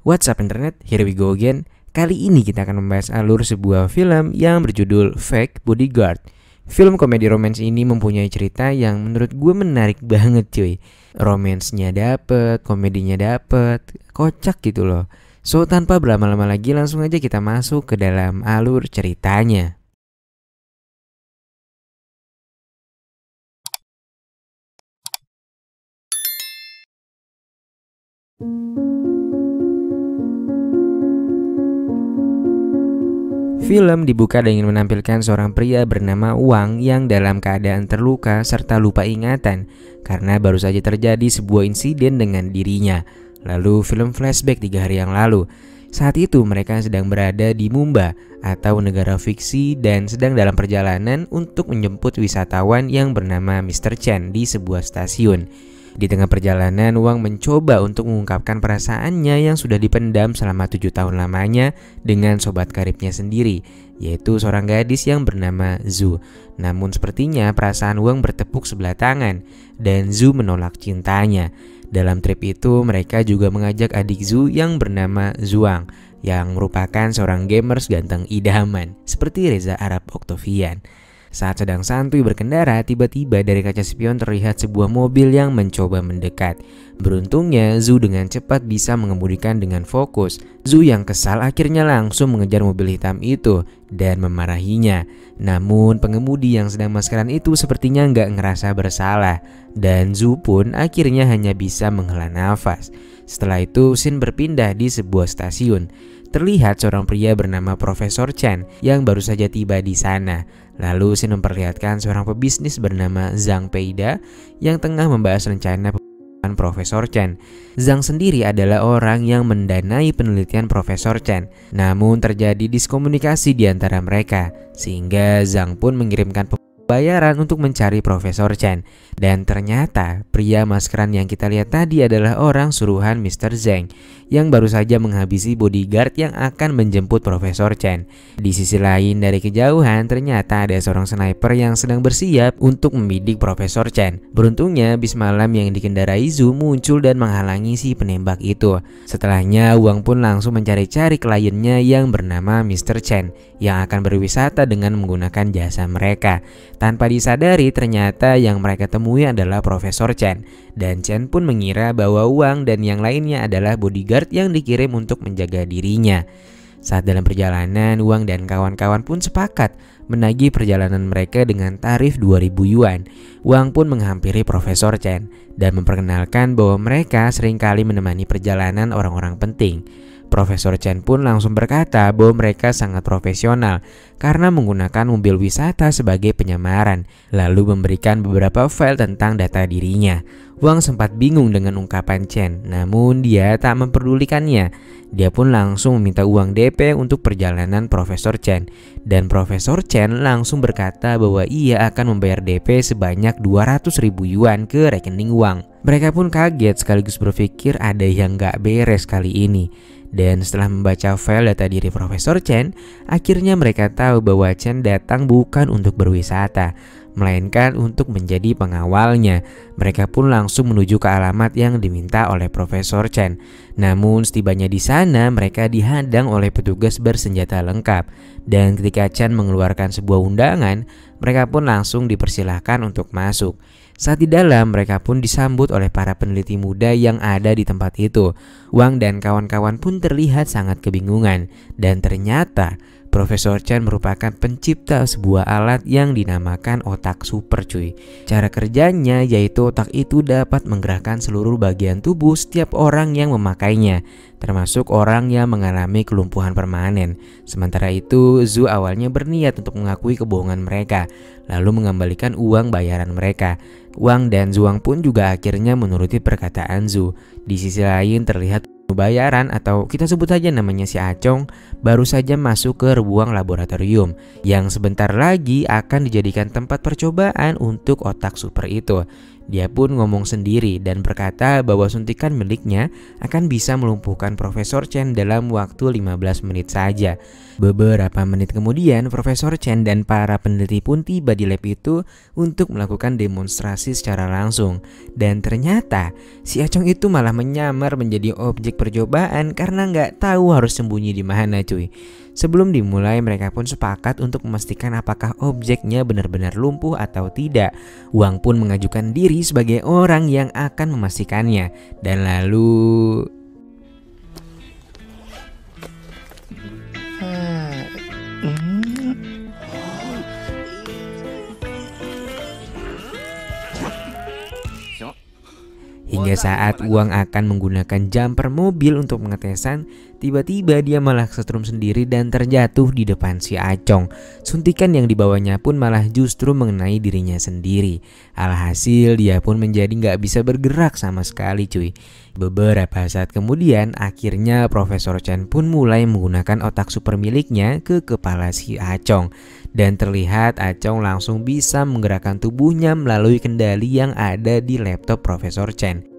What's up internet, here we go again. Kali ini kita akan membahas alur sebuah film yang berjudul Fake Bodyguard. Film komedi romance ini mempunyai cerita yang menurut gue menarik banget cuy. Romansnya dapet, komedinya dapet, kocak gitu loh. So tanpa berlama-lama lagi langsung aja kita masuk ke dalam alur ceritanya. Film dibuka dengan menampilkan seorang pria bernama Wang yang dalam keadaan terluka serta lupa ingatan karena baru saja terjadi sebuah insiden dengan dirinya. Lalu film flashback 3 hari yang lalu. Saat itu mereka sedang berada di Mumbai atau negara fiksi dan sedang dalam perjalanan untuk menjemput wisatawan yang bernama Mr. Chen di sebuah stasiun. Di tengah perjalanan, Wang mencoba untuk mengungkapkan perasaannya yang sudah dipendam selama 7 tahun lamanya dengan sobat karibnya sendiri, yaitu seorang gadis yang bernama Zhu. Namun sepertinya perasaan Wang bertepuk sebelah tangan dan Zhu menolak cintanya. Dalam trip itu mereka juga mengajak adik Zhu yang bernama Zhuang, yang merupakan seorang gamers ganteng idaman seperti Reza Arab Octavian. Saat sedang santuy berkendara, tiba-tiba dari kaca spion terlihat sebuah mobil yang mencoba mendekat. Beruntungnya, Zhu dengan cepat bisa mengemudikan dengan fokus. Zhu yang kesal akhirnya langsung mengejar mobil hitam itu dan memarahinya. Namun pengemudi yang sedang maskeran itu sepertinya nggak ngerasa bersalah. Dan Zhu pun akhirnya hanya bisa menghela nafas. Setelah itu, scene berpindah di sebuah stasiun. Terlihat seorang pria bernama Profesor Chen yang baru saja tiba di sana. Lalu scene memperlihatkan seorang pebisnis bernama Zhang Peida yang tengah membahas rencana pembunuhan Profesor Chen. Zhang sendiri adalah orang yang mendanai penelitian Profesor Chen. Namun terjadi diskomunikasi di antara mereka sehingga Zhang pun mengirimkan bayaran untuk mencari Profesor Chen. Dan ternyata pria maskeran yang kita lihat tadi adalah orang suruhan Mr. Zheng yang baru saja menghabisi bodyguard yang akan menjemput Profesor Chen. Di sisi lain dari kejauhan ternyata ada seorang sniper yang sedang bersiap untuk membidik Profesor Chen. Beruntungnya bis malam yang dikendarai Zhu muncul dan menghalangi si penembak itu. Setelahnya Wang pun langsung mencari-cari kliennya yang bernama Mr. Chen yang akan berwisata dengan menggunakan jasa mereka. Tanpa disadari ternyata yang mereka temui adalah Profesor Chen. Dan Chen pun mengira bahwa Wang dan yang lainnya adalah bodyguard yang dikirim untuk menjaga dirinya. Saat dalam perjalanan, Wang dan kawan-kawan pun sepakat menagih perjalanan mereka dengan tarif 2000 yuan. Wang pun menghampiri Profesor Chen dan memperkenalkan bahwa mereka seringkali menemani perjalanan orang-orang penting. Profesor Chen pun langsung berkata bahwa mereka sangat profesional karena menggunakan mobil wisata sebagai penyamaran, lalu memberikan beberapa file tentang data dirinya. Wang sempat bingung dengan ungkapan Chen, namun dia tak memperdulikannya. Dia pun langsung meminta uang DP untuk perjalanan Profesor Chen. Dan Profesor Chen langsung berkata bahwa ia akan membayar DP sebanyak 200.000 yuan ke rekening Wang. Mereka pun kaget sekaligus berpikir ada yang gak beres kali ini. Dan setelah membaca file data diri Profesor Chen, akhirnya mereka tahu bahwa Chen datang bukan untuk berwisata, melainkan untuk menjadi pengawalnya. Mereka pun langsung menuju ke alamat yang diminta oleh Profesor Chen. Namun setibanya di sana mereka dihadang oleh petugas bersenjata lengkap. Dan ketika Chen mengeluarkan sebuah undangan, mereka pun langsung dipersilahkan untuk masuk. Saat di dalam mereka pun disambut oleh para peneliti muda yang ada di tempat itu. Wang dan kawan-kawan pun terlihat sangat kebingungan. Dan ternyata Profesor Chen merupakan pencipta sebuah alat yang dinamakan otak super cuy. Cara kerjanya yaitu otak itu dapat menggerakkan seluruh bagian tubuh setiap orang yang memakainya, termasuk orang yang mengalami kelumpuhan permanen. Sementara itu Zhu awalnya berniat untuk mengakui kebohongan mereka, lalu mengembalikan uang bayaran mereka. Wang dan Zhuang pun juga akhirnya menuruti perkataan Zhu. Di sisi lain terlihat bayaran atau kita sebut saja namanya si Acong baru saja masuk ke ruang laboratorium yang sebentar lagi akan dijadikan tempat percobaan untuk otak super itu. Dia pun ngomong sendiri dan berkata bahwa suntikan miliknya akan bisa melumpuhkan Profesor Chen dalam waktu 15 menit saja. Beberapa menit kemudian, Profesor Chen dan para peneliti pun tiba di lab itu untuk melakukan demonstrasi secara langsung. Dan ternyata si Acong itu malah menyamar menjadi objek percobaan karena nggak tahu harus sembunyi di mana, cuy. Sebelum dimulai, mereka pun sepakat untuk memastikan apakah objeknya benar-benar lumpuh atau tidak. Wang pun mengajukan diri sebagai orang yang akan memastikannya. Dan lalu hingga saat Wang akan menggunakan jumper mobil untuk pengetesan, tiba-tiba dia malah setrum sendiri dan terjatuh di depan si Acong. Suntikan yang dibawanya pun malah justru mengenai dirinya sendiri. Alhasil dia pun menjadi nggak bisa bergerak sama sekali, cuy. Beberapa saat kemudian, akhirnya Profesor Chen pun mulai menggunakan otak super miliknya ke kepala si Acong. Dan terlihat Acong langsung bisa menggerakkan tubuhnya melalui kendali yang ada di laptop Profesor Chen.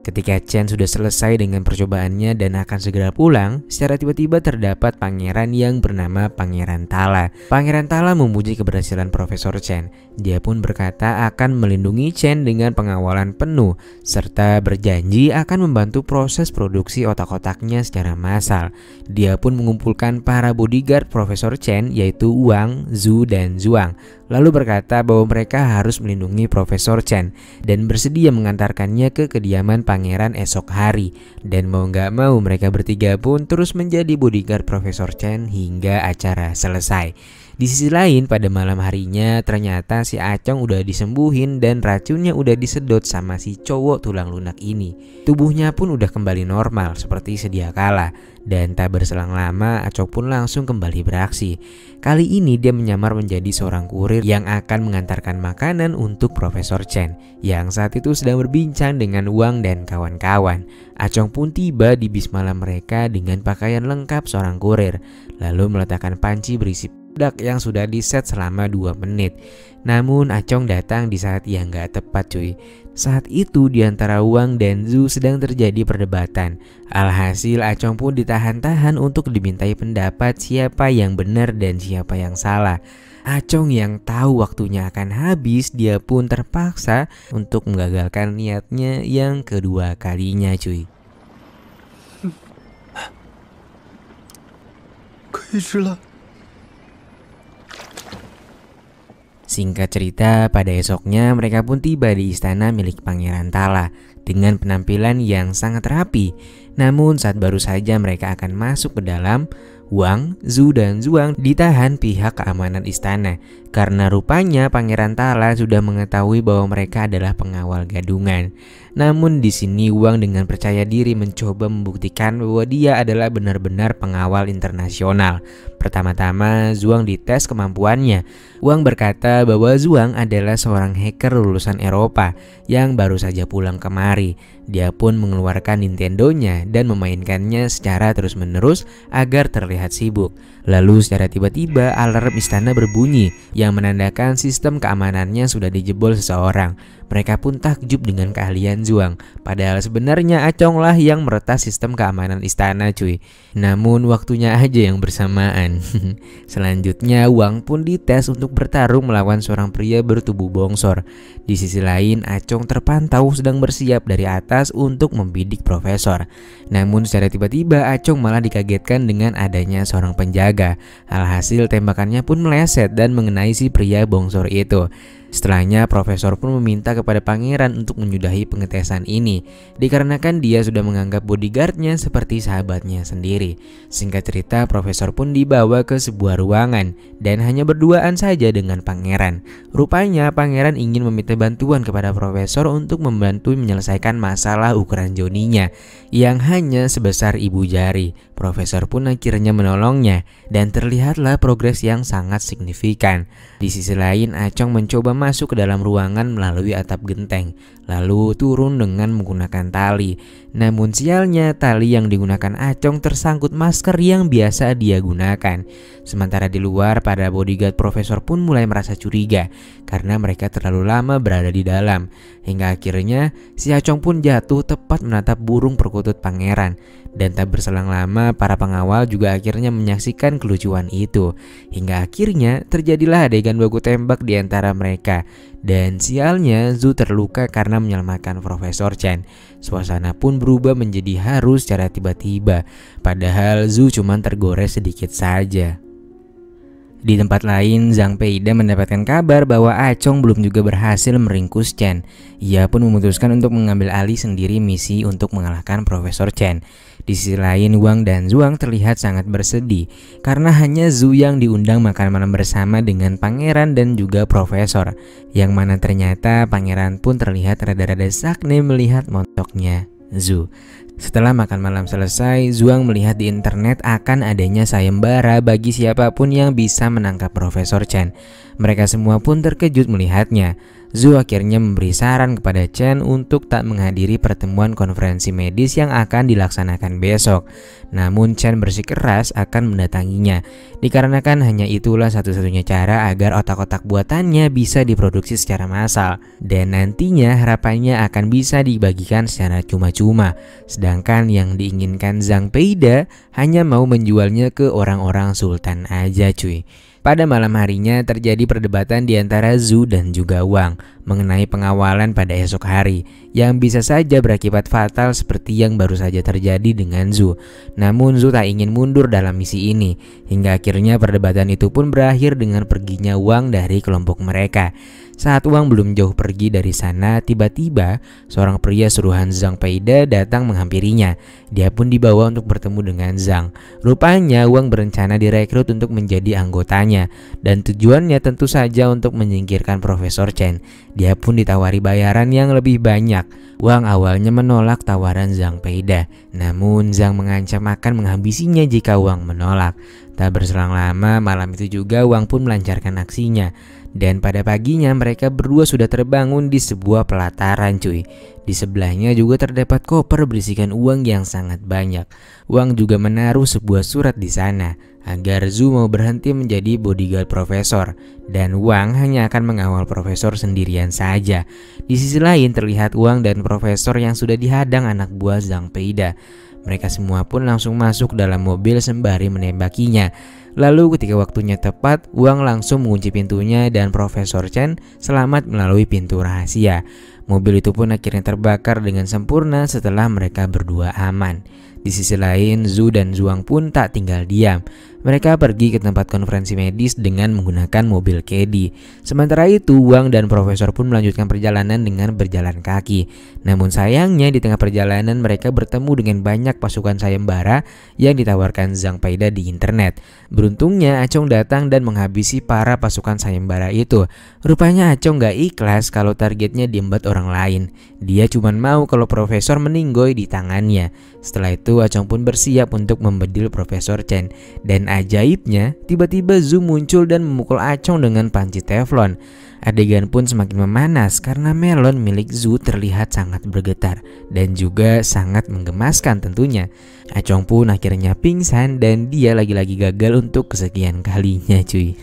Ketika Chen sudah selesai dengan percobaannya dan akan segera pulang, secara tiba-tiba terdapat pangeran yang bernama Pangeran Tala. Pangeran Tala memuji keberhasilan Profesor Chen. Dia pun berkata akan melindungi Chen dengan pengawalan penuh, serta berjanji akan membantu proses produksi otak-otaknya secara massal. Dia pun mengumpulkan para bodyguard Profesor Chen, yaitu Wang, Zhu, dan Zhuang. Lalu berkata bahwa mereka harus melindungi Profesor Chen dan bersedia mengantarkannya ke kediaman pangeran esok hari. Dan mau gak mau mereka bertiga pun terus menjadi bodyguard Profesor Chen hingga acara selesai. Di sisi lain, pada malam harinya ternyata si Acong udah disembuhin dan racunnya udah disedot sama si cowok tulang lunak ini. Tubuhnya pun udah kembali normal seperti sedia kala. Dan tak berselang lama, Acong pun langsung kembali beraksi. Kali ini dia menyamar menjadi seorang kurir yang akan mengantarkan makanan untuk Profesor Chen, yang saat itu sedang berbincang dengan Wang dan kawan-kawan. Acong pun tiba di bis malam mereka dengan pakaian lengkap seorang kurir, lalu meletakkan panci berisi produk yang sudah diset selama 2 menit. Namun Acong datang di saat yang gak tepat, cuy. Saat itu di antara Wang dan Zhu sedang terjadi perdebatan. Alhasil Acong pun ditahan-tahan untuk dimintai pendapat siapa yang benar dan siapa yang salah. Acong yang tahu waktunya akan habis, dia pun terpaksa untuk menggagalkan niatnya yang kedua kalinya, cuy. Singkat cerita, pada esoknya mereka pun tiba di istana milik Pangeran Tala dengan penampilan yang sangat rapi. Namun saat baru saja mereka akan masuk ke dalam, Wang, Zhu, dan Zhuang ditahan pihak keamanan istana karena rupanya Pangeran Tala sudah mengetahui bahwa mereka adalah pengawal gadungan. Namun di sini Wang dengan percaya diri mencoba membuktikan bahwa dia adalah benar-benar pengawal internasional. Pertama-tama Zhuang dites kemampuannya. Wang berkata bahwa Zhuang adalah seorang hacker lulusan Eropa yang baru saja pulang kemari. Dia pun mengeluarkan Nintendo-nya dan memainkannya secara terus-menerus agar terlihat sibuk. Lalu secara tiba-tiba alarm istana berbunyi yang menandakan sistem keamanannya sudah dijebol seseorang. Mereka pun takjub dengan keahlian Zhuang. Padahal sebenarnya Acong lah yang meretas sistem keamanan istana, cuy. Namun waktunya aja yang bersamaan. Selanjutnya Wang pun dites untuk bertarung melawan seorang pria bertubuh bongsor. Di sisi lain Acong terpantau sedang bersiap dari atas untuk membidik Profesor. Namun secara tiba-tiba Acong malah dikagetkan dengan adanya seorang penjaga. Alhasil tembakannya pun meleset dan mengenai si pria bongsor itu. Setelahnya Profesor pun meminta kepada pangeran untuk menyudahi pengetesan ini, dikarenakan dia sudah menganggap bodyguardnya seperti sahabatnya sendiri. Singkat cerita, Profesor pun dibawa ke sebuah ruangan dan hanya berduaan saja dengan pangeran. Rupanya pangeran ingin meminta bantuan kepada Profesor untuk membantu menyelesaikan masalah ukuran Joninya yang hanya sebesar ibu jari. Profesor pun akhirnya menolongnya dan terlihatlah progres yang sangat signifikan. Di sisi lain, Acong mencoba masuk ke dalam ruangan melalui atap genteng, lalu turun dengan menggunakan tali. Namun sialnya, tali yang digunakan Acong tersangkut masker yang biasa dia gunakan. Sementara di luar, para bodyguard profesor pun mulai merasa curiga karena mereka terlalu lama berada di dalam. Hingga akhirnya si Acong pun jatuh tepat menatap burung perkutut pangeran. Dan tak berselang lama, para pengawal juga akhirnya menyaksikan kelucuan itu. Hingga akhirnya terjadilah adegan baku tembak di antara mereka. Dan sialnya, Zhu terluka karena menyelamatkan Profesor Chen. Suasana pun berubah menjadi haru secara tiba-tiba. Padahal Zhu cuma tergores sedikit saja. Di tempat lain, Zhang Peida mendapatkan kabar bahwa Acong belum juga berhasil meringkus Chen. Ia pun memutuskan untuk mengambil alih sendiri misi untuk mengalahkan Profesor Chen. Di sisi lain, Wang dan Zhuang terlihat sangat bersedih karena hanya Zhu yang diundang makan malam bersama dengan pangeran dan juga profesor. Yang mana ternyata pangeran pun terlihat rada-rada sakne melihat montoknya Zhu. Setelah makan malam selesai, Zhuang melihat di internet akan adanya sayembara bagi siapapun yang bisa menangkap Profesor Chen. Mereka semua pun terkejut melihatnya. Zhu akhirnya memberi saran kepada Chen untuk tak menghadiri pertemuan konferensi medis yang akan dilaksanakan besok. Namun Chen bersikeras akan mendatanginya, dikarenakan hanya itulah satu-satunya cara agar otak-otak buatannya bisa diproduksi secara massal. Dan nantinya harapannya akan bisa dibagikan secara cuma-cuma. Sedangkan yang diinginkan Zhang Peida hanya mau menjualnya ke orang-orang sultan aja cuy. Pada malam harinya terjadi perdebatan di antara Zhu dan juga Wang mengenai pengawalan pada esok hari yang bisa saja berakibat fatal seperti yang baru saja terjadi dengan Zhu. Namun Zhu tak ingin mundur dalam misi ini, hingga akhirnya perdebatan itu pun berakhir dengan perginya Wang dari kelompok mereka. Saat Wang belum jauh pergi dari sana, tiba-tiba seorang pria suruhan Zhang Peida datang menghampirinya. Dia pun dibawa untuk bertemu dengan Zhang. Rupanya Wang berencana direkrut untuk menjadi anggotanya, dan tujuannya tentu saja untuk menyingkirkan Profesor Chen. Dia pun ditawari bayaran yang lebih banyak. Wang awalnya menolak tawaran Zhang Peida, namun Zhang mengancam akan menghabisinya jika Wang menolak. Tak berselang lama, malam itu juga Wang pun melancarkan aksinya. Dan pada paginya mereka berdua sudah terbangun di sebuah pelataran cuy. Di sebelahnya juga terdapat koper berisikan uang yang sangat banyak. Wang juga menaruh sebuah surat di sana agar Zhu mau berhenti menjadi bodyguard profesor, dan Wang hanya akan mengawal profesor sendirian saja. Di sisi lain terlihat Wang dan profesor yang sudah dihadang anak buah Zhang Peida. Mereka semua pun langsung masuk dalam mobil sembari menembakinya. Lalu ketika waktunya tepat, Wang langsung mengunci pintunya dan Profesor Chen selamat melalui pintu rahasia. Mobil itu pun akhirnya terbakar dengan sempurna setelah mereka berdua aman. Di sisi lain, Zhu dan Zhuang pun tak tinggal diam. Mereka pergi ke tempat konferensi medis dengan menggunakan mobil caddy. Sementara itu, Wang dan Profesor pun melanjutkan perjalanan dengan berjalan kaki. Namun sayangnya di tengah perjalanan mereka bertemu dengan banyak pasukan sayembara yang ditawarkan Zhang Peida di internet. Beruntungnya Acong datang dan menghabisi para pasukan sayembara itu. Rupanya Acong gak ikhlas kalau targetnya diembat orang lain. Dia cuma mau kalau Profesor meninggoy di tangannya. Setelah itu Acong pun bersiap untuk membedil Profesor Chen. Dan ajaibnya, tiba-tiba Zhu muncul dan memukul Acong dengan panci teflon. Adegan pun semakin memanas karena melon milik Zhu terlihat sangat bergetar dan juga sangat menggemaskan tentunya. Acong pun akhirnya pingsan dan dia lagi-lagi gagal untuk kesekian kalinya cuy.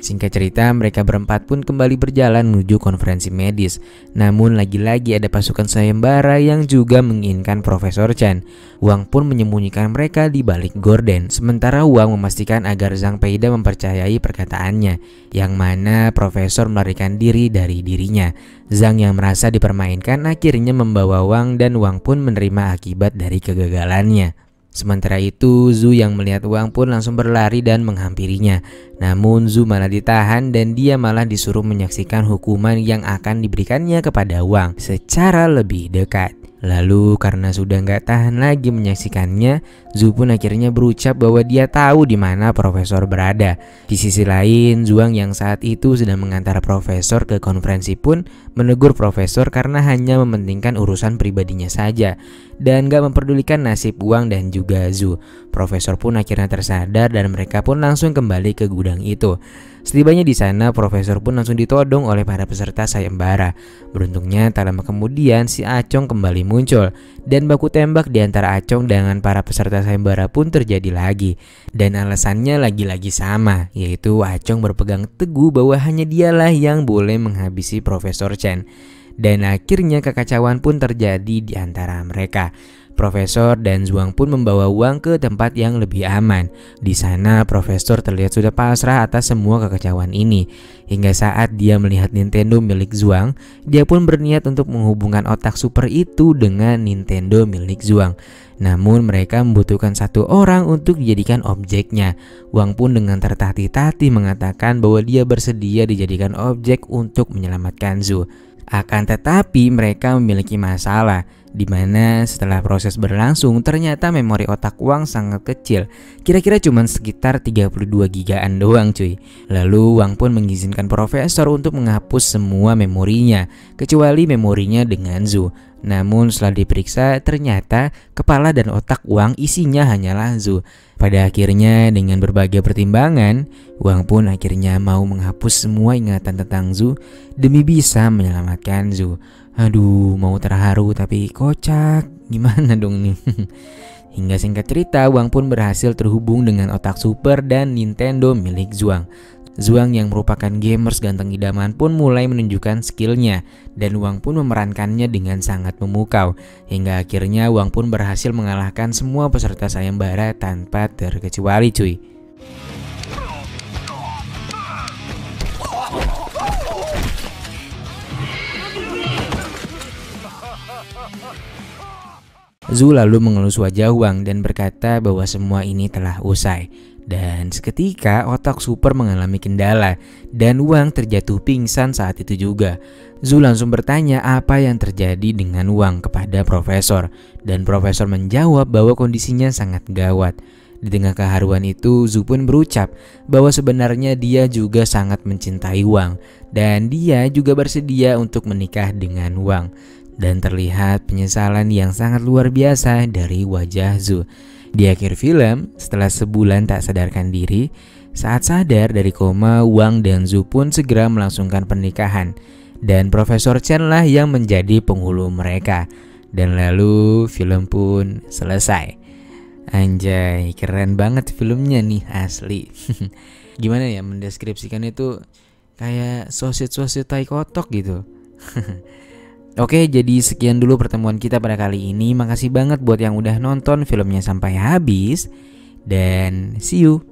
Singkat cerita, mereka berempat pun kembali berjalan menuju konferensi medis. Namun lagi-lagi ada pasukan sayembara yang juga menginginkan Profesor Chen. Wang pun menyembunyikan mereka di balik gorden. Sementara Wang memastikan agar Zhang Peida mempercayai perkataannya, yang mana Profesor melarikan diri dari dirinya. Zhang yang merasa dipermainkan akhirnya membawa Wang dan Wang pun menerima akibat dari kegagalannya. Sementara itu, Zhu yang melihat Wang pun langsung berlari dan menghampirinya. Namun Zhu malah ditahan dan dia malah disuruh menyaksikan hukuman yang akan diberikannya kepada Wang secara lebih dekat. Lalu karena sudah nggak tahan lagi menyaksikannya, Zhu pun akhirnya berucap bahwa dia tahu di mana Profesor berada. Di sisi lain, Zhuang yang saat itu sedang mengantar Profesor ke konferensi pun menegur Profesor karena hanya mementingkan urusan pribadinya saja. dan gak memperdulikan nasib Wang dan juga Zhu. Profesor pun akhirnya tersadar dan mereka pun langsung kembali ke gudang itu. Setibanya di sana, Profesor pun langsung ditodong oleh para peserta sayembara. Beruntungnya tak lama kemudian si Acong kembali muncul dan baku tembak di antara Acong dengan para peserta sayembara pun terjadi lagi. Dan alasannya lagi-lagi sama, yaitu Acong berpegang teguh bahwa hanya dialah yang boleh menghabisi Profesor Chen. Dan akhirnya kekacauan pun terjadi di antara mereka. Profesor dan Zhuang pun membawa Wang ke tempat yang lebih aman. Di sana Profesor terlihat sudah pasrah atas semua kekacauan ini. Hingga saat dia melihat Nintendo milik Zhuang, dia pun berniat untuk menghubungkan otak super itu dengan Nintendo milik Zhuang. Namun mereka membutuhkan satu orang untuk dijadikan objeknya. Wang pun dengan tertatih-tatih mengatakan bahwa dia bersedia dijadikan objek untuk menyelamatkan Zhu. Akan tetapi mereka memiliki masalah, di mana setelah proses berlangsung ternyata memori otak Wang sangat kecil. Kira-kira cuma sekitar 32 gigaan doang cuy. Lalu Wang pun mengizinkan Profesor untuk menghapus semua memorinya, kecuali memorinya dengan Zhu. Namun setelah diperiksa ternyata kepala dan otak Wang isinya hanyalah Zhu. Pada akhirnya dengan berbagai pertimbangan, Wang pun akhirnya mau menghapus semua ingatan tentang Zhu demi bisa menyelamatkan Zhu. Aduh, mau terharu tapi kocak. Gimana dong nih? Hingga singkat cerita, Wang pun berhasil terhubung dengan otak super dan Nintendo milik Zhuang. Zhuang yang merupakan gamers ganteng idaman pun mulai menunjukkan skillnya, dan Wang pun memerankannya dengan sangat memukau. Hingga akhirnya Wang pun berhasil mengalahkan semua peserta sayembara tanpa terkecuali cuy. Zhu lalu mengelus wajah Wang dan berkata bahwa semua ini telah usai. Dan seketika otak super mengalami kendala dan Wang terjatuh pingsan saat itu juga. Zhu langsung bertanya apa yang terjadi dengan Wang kepada Profesor. Dan Profesor menjawab bahwa kondisinya sangat gawat. Di tengah keharuan itu, Zhu pun berucap bahwa sebenarnya dia juga sangat mencintai Wang. Dan dia juga bersedia untuk menikah dengan Wang. Dan terlihat penyesalan yang sangat luar biasa dari wajah Zhu. Di akhir film, setelah sebulan tak sadarkan diri, saat sadar dari koma, Wang dan Zhu pun segera melangsungkan pernikahan. Dan Profesor Chen lah yang menjadi penghulu mereka. Dan lalu film pun selesai. Anjay, keren banget filmnya nih asli. Gimana ya mendeskripsikan itu kayak sosit-sosit tai kotok gitu. Oke, jadi sekian dulu pertemuan kita pada kali ini. Makasih banget buat yang udah nonton filmnya sampai habis. Dan see you.